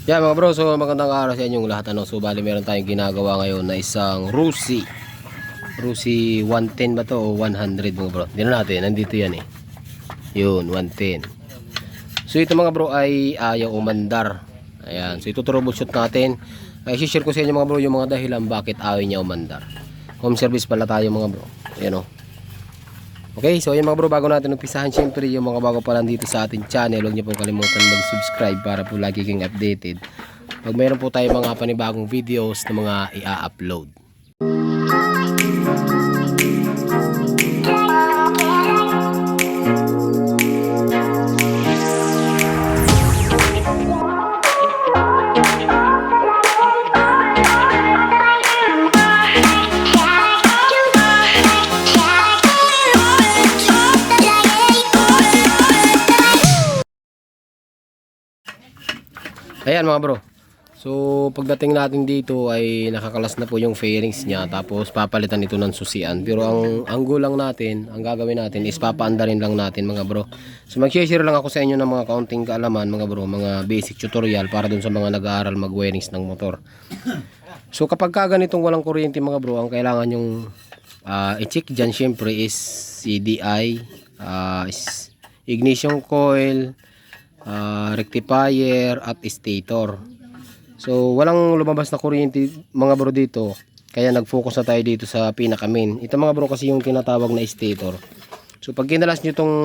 Yeah mga bro, so magandang araw sa inyong lahat. So bali meron tayong ginagawa ngayon na isang Rusi 110 ba to o 100 mga bro. Hindi na natin, nandito yan eh. Yun, 110. So ito mga bro ay ayaw umandar. Ayan, so ito troubleshoot natin. Ay share ko sa inyo mga bro yung mga dahilan bakit ayaw niya umandar. Home service pala tayo mga bro. Ayan o. Okay, so yung mga bro, bago natin umpisahan, syempre yung mga bago pa lang dito sa ating channel, huwag niyo po kalimutan mag-subscribe para po lagi kayong updated pag mayroon po tayo mga panibagong videos na mga i-upload. Ayan mga bro. So pagdating natin dito ay nakakalas na po yung fairings niya, tapos papalitan ito ng susian. Pero ang gulang natin, ang gagawin natin is papaandarin lang natin mga bro. So mag-share lang ako sa inyo ng mga kaunting kaalaman mga bro, mga basic tutorial para dun sa mga nag-aaral mag-wirings ng motor. So kapag ganitong walang kuryente mga bro, ang kailangan yung i-check dyan syempre is CDI, ignition coil, rectifier at stator. So walang lumabas na kuryente mga bro dito, kaya nag-focus na tayo dito sa pinaka main. Ito mga bro kasi yung tinatawag na stator. So pag kinalas nyo itong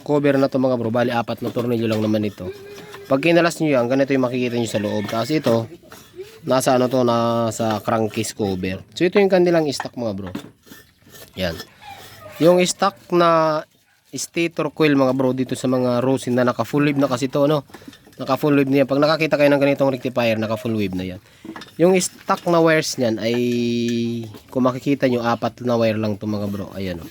cover na to mga bro, bali apat na tornilyo lang naman ito. Pag kinalas nyo yan, ganito yung makikita nyo sa loob. Tapos ito nasa ano to, nasa crankcase cover. So ito yung kanilang stock mga bro. Yan, yung stock na stator coil mga bro dito sa mga Rosin na naka full wave na kasi to, no? Naka full wave na yan. Pag nakakita kayo ng ganitong rectifier, naka full wave na yan. Yung stock na wires niyan ay, kung makikita nyo, apat na wire lang to mga bro. Ayan o,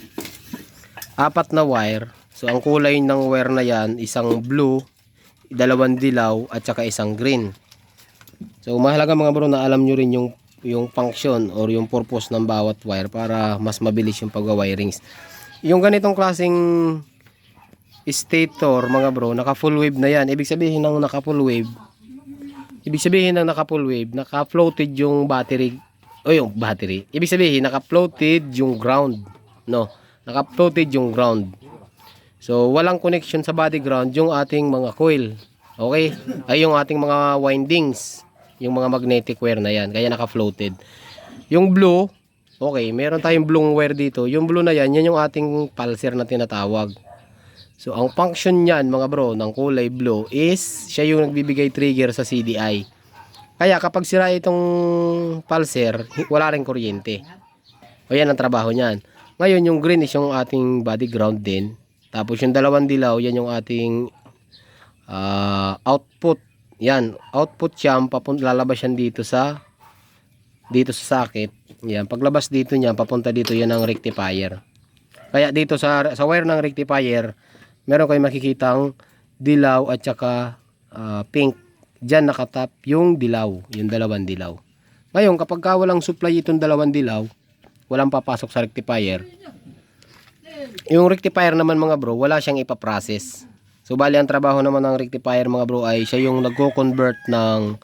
apat na wire. So ang kulay ng wire na yan, isang blue, dalawang dilaw at saka isang green. So mahalaga mga bro na alam nyo rin yung function or yung purpose ng bawat wire para mas mabilis yung pagwa-wirings. Yung ganitong klaseng stator mga bro, naka full wave na yan. Ibig sabihin ng naka full wave, naka floated yung battery o yung battery. Ibig sabihin naka floated yung ground, no? Naka floated yung ground. So walang connection sa body ground yung ating mga coil. Okay? Ay yung ating mga windings, yung mga magnetic wire na yan, kaya naka floated. Yung blue, okay, meron tayong blue wire dito. Yung blue na yan, yan yung ating pulser na tinatawag. So ang function niyan mga bro ng kulay blue is siya yung nagbibigay trigger sa CDI. Kaya kapag sira itong pulser, wala ring kuryente. O yan ang trabaho niyan. Ngayon yung green is yung ating body ground din. Tapos yung dalawang dilaw, yan yung ating output. Yan, output siya, lalabas yan dito sa socket. Yan, paglabas dito niya, papunta dito yan ang rectifier. Kaya dito sa wire ng rectifier, meron kayong makikitang dilaw at saka pink. Diyan nakatap yung dilaw, yung dalawang dilaw. Ngayon, kapag walang supply itong dalawang dilaw, walang papasok sa rectifier. Yung rectifier naman mga bro, wala siyang ipaprocess. So bali ang trabaho naman ng rectifier mga bro ay siya yung nagko-convert ng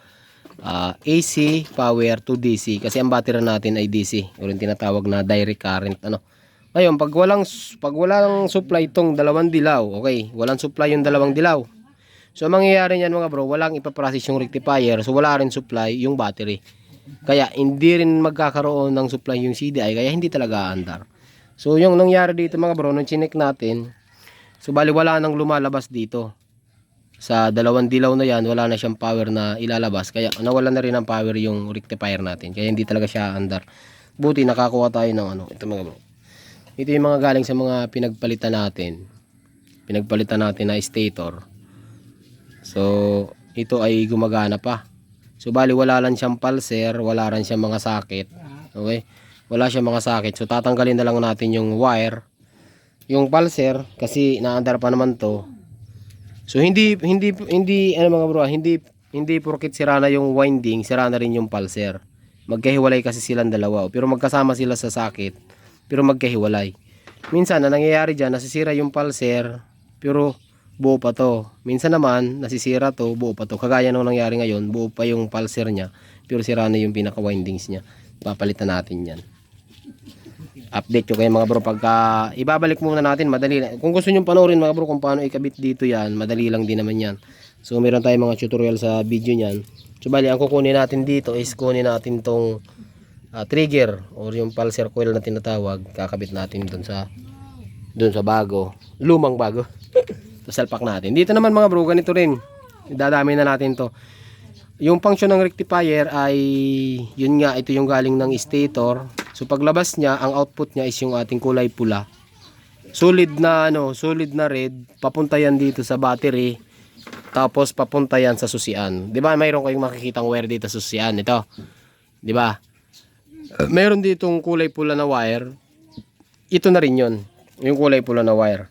AC power to DC. Kasi ang battery natin ay DC, o yung tinatawag na direct current, ano. Ngayon, pag walang supply itong dalawang dilaw, okay, walang supply yung dalawang dilaw. So, mangyayari niyan mga bro, walang ipaprocess yung rectifier, so wala rin supply yung battery. Kaya, hindi rin magkakaroon ng supply yung CDI, kaya hindi talaga aandar. So, yung nangyari dito mga bro, nung chinek natin, so bali wala nang lumalabas dito. Sa dalawang dilaw na yan, wala na siyang power na ilalabas, kaya nawala na rin ang power yung rectifier natin, kaya hindi talaga siya aandar. Buti, nakakuha tayo ng ano, ito mga bro. Ito yung mga galing sa mga pinagpalitan natin na stator. So ito ay gumagana pa. So bali wala lang siyang pulser, wala rin siyang mga socket. Okay, wala siyang mga socket. So tatanggalin na lang natin yung wire, yung pulser, kasi naandar pa naman to. So hindi ano mga bro, hindi porket sira na yung winding, sira na rin yung pulser. Magkahiwalay kasi silang dalawa, pero magkasama sila sa socket, pero magkahiwalay. Minsan na nangyayari dyan, nasisira yung pulser, pero buo pa to. Minsan naman, nasisira to, buo pa to. Kagaya nung nangyari ngayon, buo pa yung pulser niya, pero sira na yung pinaka windings niya. Papalitan natin yan. Update ko kayo mga bro, pagka ibabalik muna natin, madali lang. Kung gusto nyo panoorin mga bro kung paano ikabit dito yan, madali lang din naman yan. So meron tayong mga tutorial sa video nyan. So bali, ang kukunin natin dito is kunin natin tong trigger or yung pulser coil na tinatawag. Kakabit natin dun sa bago, lumang bago. Salpak natin. Dito naman mga bro, ganito rin. Dadami na natin to. Yung function ng rectifier ay yun nga, ito yung galing ng stator. So paglabas niya, ang output niya is yung ating kulay pula. Solid na red, papunta yan dito sa battery. Tapos papunta yan sa susian. 'Di ba? Mayroon kayong makikitang wire dito sa susian ito. 'Di ba? Meron ditong kulay pula na wire. Ito na rin 'yon. Yung kulay pula na wire.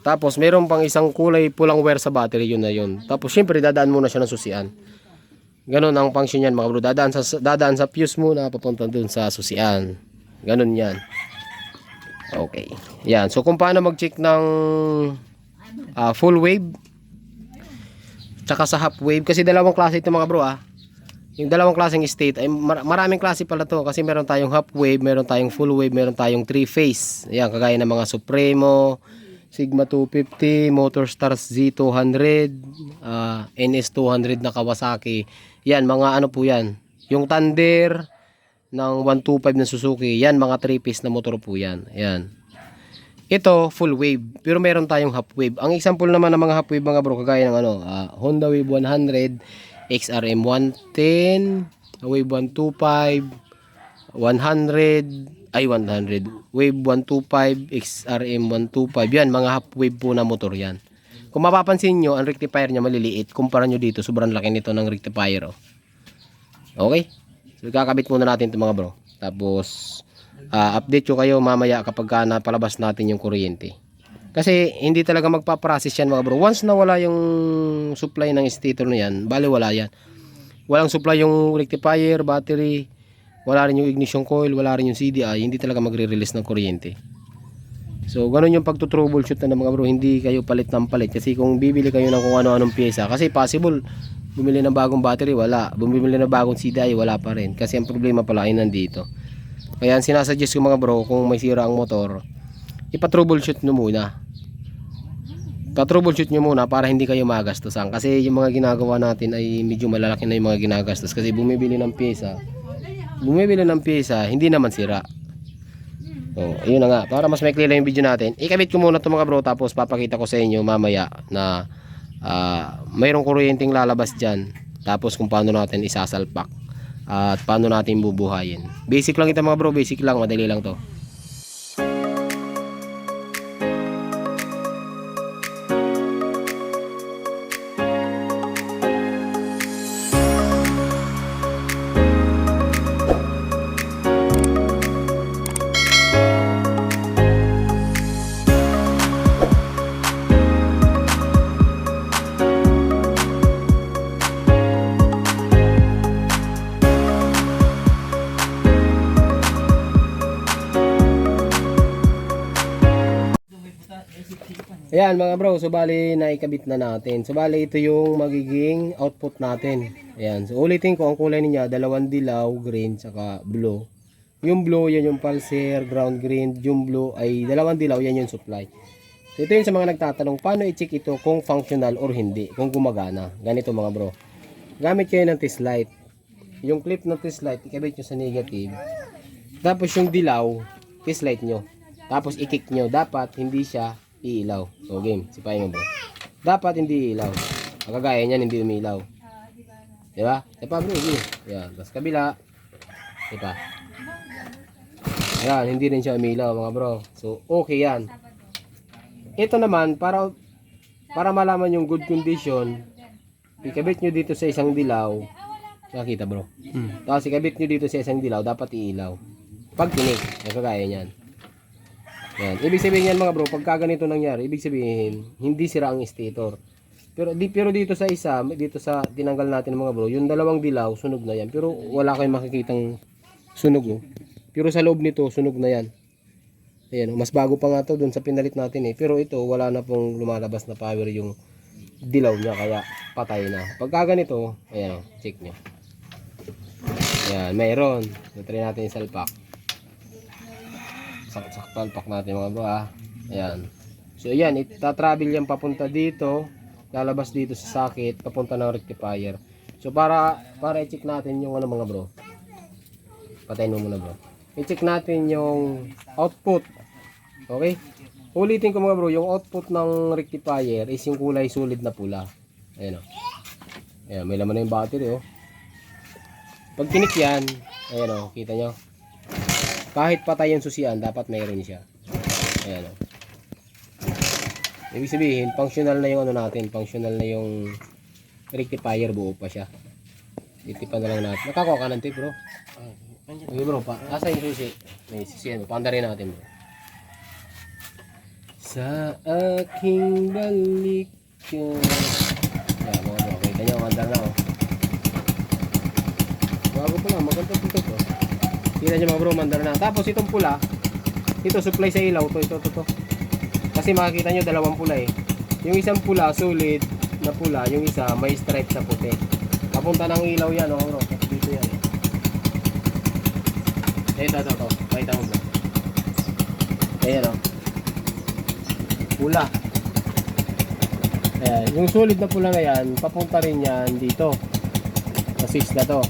Tapos meron pang isang kulay pulang wire sa battery, yun na yun. Tapos syempre dadaan muna siya ng susian. Ganon ang function niyan mga bro. Dadaan sa fuse muna papunta dun sa susian. Ganon yan. Okay. Yan. So kung paano mag-check ng full wave tsaka sa half wave, kasi dalawang klase ito mga bro Yung dalawang klaseng state ay maraming klase pala to, kasi meron tayong half wave, meron tayong full wave, meron tayong 3 phase. Ayan, kagaya ng mga Supremo, Sigma 250, Motorstars Z200, NS200 na Kawasaki. Yan, mga ano po yan. Yung Thunder ng 125 na Suzuki. Yan, mga 3-piece na motor po yan. Yan. Ito, full wave. Pero meron tayong half wave. Ang example naman ng mga half wave mga bro, kagaya ng Honda Wave 100, XRM 110, Wave 125, 100, Wave 125, XRM 125. Yan, mga half wave po na motor yan. Kung mapapansin nyo, ang rectifier niya maliliit. Kumpara nyo dito, sobrang laki nito ng rectifier. Okay? So, kakabit muna natin ito mga bro. Tapos, update ko kayo mamaya kapag napalabas natin yung kuryente. Kasi, hindi talaga magpaprocess yan mga bro. Once na wala yung supply ng stator na yan, bali wala yan. Walang supply yung rectifier, battery, wala rin yung ignition coil, wala rin yung CDI, hindi talaga magre-release ng kuryente. So, ganun yung pagtutroubleshoot na mga bro, hindi kayo palit ng palit. Kasi kung bibili kayo ng kung ano-anong pyesa, kasi possible, bumili ng bagong battery, wala. Bumili ng bagong CDI, wala pa rin. Kasi ang problema pala ay nandito. Kaya sinasuggest ko mga bro, kung may sira ang motor, ipa-troubleshoot nyo muna. Pa-troubleshoot nyo muna para hindi kayo magastusan. Kasi yung mga ginagawa natin ay medyo malalaki na yung mga ginagastos. Kasi bumibili ng pyesa, hindi naman sira. So, ayun na nga. Para mas maikli lang yung video natin, ikabit ko muna ito mga bro, tapos papakita ko sa inyo mamaya na mayroong kuryenteng lalabas dyan. Tapos kung paano natin isasalpak at paano natin bubuhayin. Basic lang ito mga bro, basic lang, madali lang to. Ayan mga bro, so bali naikabit na natin. So bali ito yung magiging output natin. Ayan, so ulitin ko, ang kulay niya dalawang dilaw, green, saka blue. Yung blue yan yung pulser, ground green. Yung blue ay dalawang dilaw, yan yung supply. So ito yung sa mga nagtatanong, paano i-check ito kung functional or hindi, kung gumagana. Ganito mga bro, gamit kayo ng test light. Yung clip ng test light, ikabit nyo sa negative. Tapos yung dilaw, test light nyo. Tapos i-kick nyo, dapat hindi siya iilaw. So game, sipahin mo bro. Dapat hindi iilaw. Kagaya niyan, hindi umiilaw. Diba? Diba bro, game. Yan, tapos kabila. Diba? Ayan, hindi rin siya umiilaw mga bro. So okay yan. Ito naman, para malaman yung good condition, ikabit nyo dito sa isang dilaw. Nakita bro. Tapos ikabit nyo dito sa isang dilaw, dapat iilaw. Pag tinik, kagaya niyan. Yan. Ibig sabihin yan mga bro, pagka ganito nangyari, ibig sabihin, hindi sira ang stator. Pero dito sa isa, dito sa tinanggal natin mga bro, yung dalawang dilaw, sunog na yan. Pero wala kayong makikitang sunog. Oh. Pero sa loob nito, sunog na yan. Ayan, mas bago pa nga to dun sa pinalit natin eh. Pero ito, wala na pong lumalabas na power yung dilaw niya, kaya patay na. Pagka ganito, ayan, check nyo. Ayan, mayroon. Try natin yung salpak. Salpak natin mga bro ah. Ayan. So ayan, itatravel yan papunta dito. Lalabas dito sa socket, papunta ng rectifier. So para i-check natin yung ano mga bro. Patayin mo muna bro. I-check natin yung output. Okay? Ulitin ko mga bro, yung output ng rectifier is yung kulay solid na pula. Ayan o. Ayan, may laman na yung battery oh. Pag tinik yan, ayan o, kita nyo. Kahit patay yung susian, dapat mayroon siya. Ayan o. Ibig sabihin, functional na yung ano natin, functional na yung rectifier, buo pa siya. Titipan na lang natin. Nakakuha ka ng tip bro. Okay bro, asa yung susi? May susian, paanda rin natin bro. Sa aking balik ka. Ayan mga bro, kita nyo, mandar na oh. Bago pa lang, maganda dito to. Kita nyo mga bro, mandar na. Tapos itong pula, ito supply sa ilaw to, ito. Kasi makikita nyo dalawang pula eh. Yung isang pula, solid na pula, yung isa may stripe sa puti. Papunta ng ilaw yan oh bro, dito yan eh. Ito. Pakita mo bro. Ayan oh. Pula. Ayan, yung solid na pula na yan, papunta rin yan dito. Sa switch na to.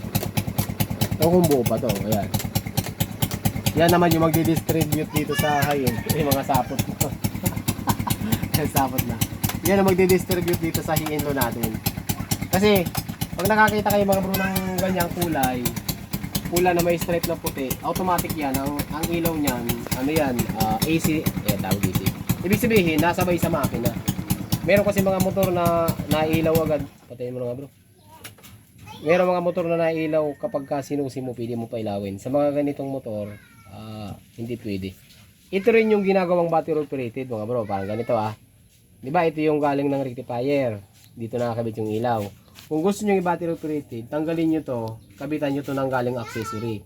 O kung buo pa to, ayan. Yan naman yung magdi-distribute dito sa high-end. Yung mga sapot na. Sapot na. Yan ang magdi-distribute dito sa high-end lo natin. Kasi, pag nakakita kayo mga bro ng ganyang kulay, pula na may stripe na puti, automatic yan. Ang ilaw niyan, ano yan, AC, tawag AC. Ibig sabihin, nasabay sa makina. Meron kasi mga motor na nailaw agad. Patayin mo na nga bro. Meron mga motor na nailaw kapag sinusi mo, pwede mo pa ilawin. Sa mga ganitong motor, hindi pwede. Ito rin yung ginagawang battery operated mga bro. Parang ganito ah. Diba ito yung galing ng rectifier. Dito nakakabit yung ilaw. Kung gusto nyo yung battery operated, tanggalin nyo to. Kabitan nyo to ng galing accessory.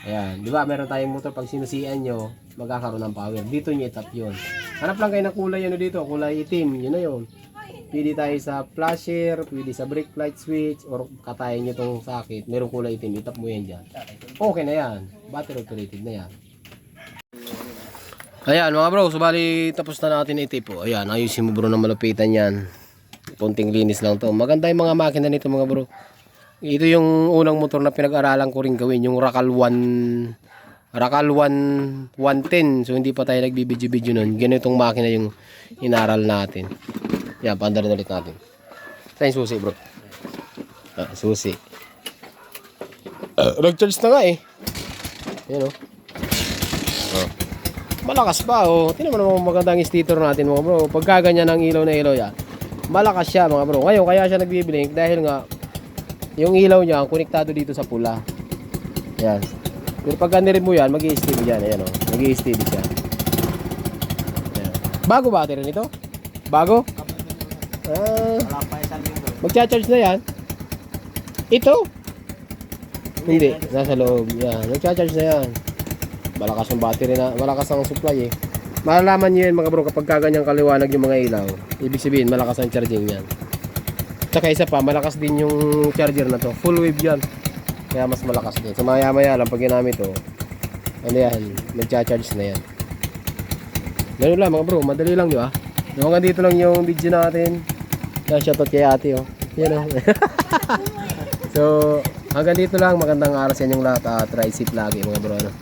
Ayan. Diba meron tayong motor pag sinusian nyo, magkakaroon ng power. Dito nyo itap yun. Hanap lang kayo ng kulay ano dito. Kulay itim. Yun na yun. Pwede tayo sa flasher, pwede sa brake light switch, or katayin nyo itong socket. Merong kulay itim. Itap mo yan dyan. Okay na yan. Battery operated na yan. Ayan mga bro. So bali tapos na natin itip po. Ayan. Ayusin mo bro na malapitan yan. Konting linis lang to. Maganda yung mga makina nito mga bro. Ito yung unang motor na pinag-aralan ko rin gawin. Yung Racal 110. So hindi pa tayo nagbibidyo-video nun. Ganitong makina yung inaral natin. Yan, paandarin ulit natin. Ito yung susi bro. Susi. Nag-charge na nga eh. Yan o. Malakas pa oh. Tingnan mo naman magandang stator natin mga bro. Pagka ganyan ang ilaw na ilaw yan, malakas siya mga bro. Ngayon kaya siya nagbiblink dahil nga yung ilaw niya konektado dito sa pula. Yan. Pero pag ganito mo yan, mag-i-steady yan. Ayan o. Mag-i-steady siya. Ayan. Bago battery nito? Bago? Magcha-charge na yan. Ito? Hindi. Nasa loob. Yan. Magcha-charge na yan. Malakas yung battery na. Malakas ang supply eh. Malalaman nyo yan mga bro kapag kaganyang kaliwanag yung mga ilaw. Ibig sabihin malakas ang charging yan. Tsaka isa pa, malakas din yung charger na to. Full wave yan. Kaya mas malakas din. So maya maya lang pag ginamit to, ano yan, nagcha-charge na yan. Ganun lang mga bro, madali lang di ba? So hanggang dito lang yung video natin. Kaya shoutout kay ate oh. Yan oh. So hanggang dito lang, magandang araw sa inyong lahat. Try safe lagi mga bro. Ano?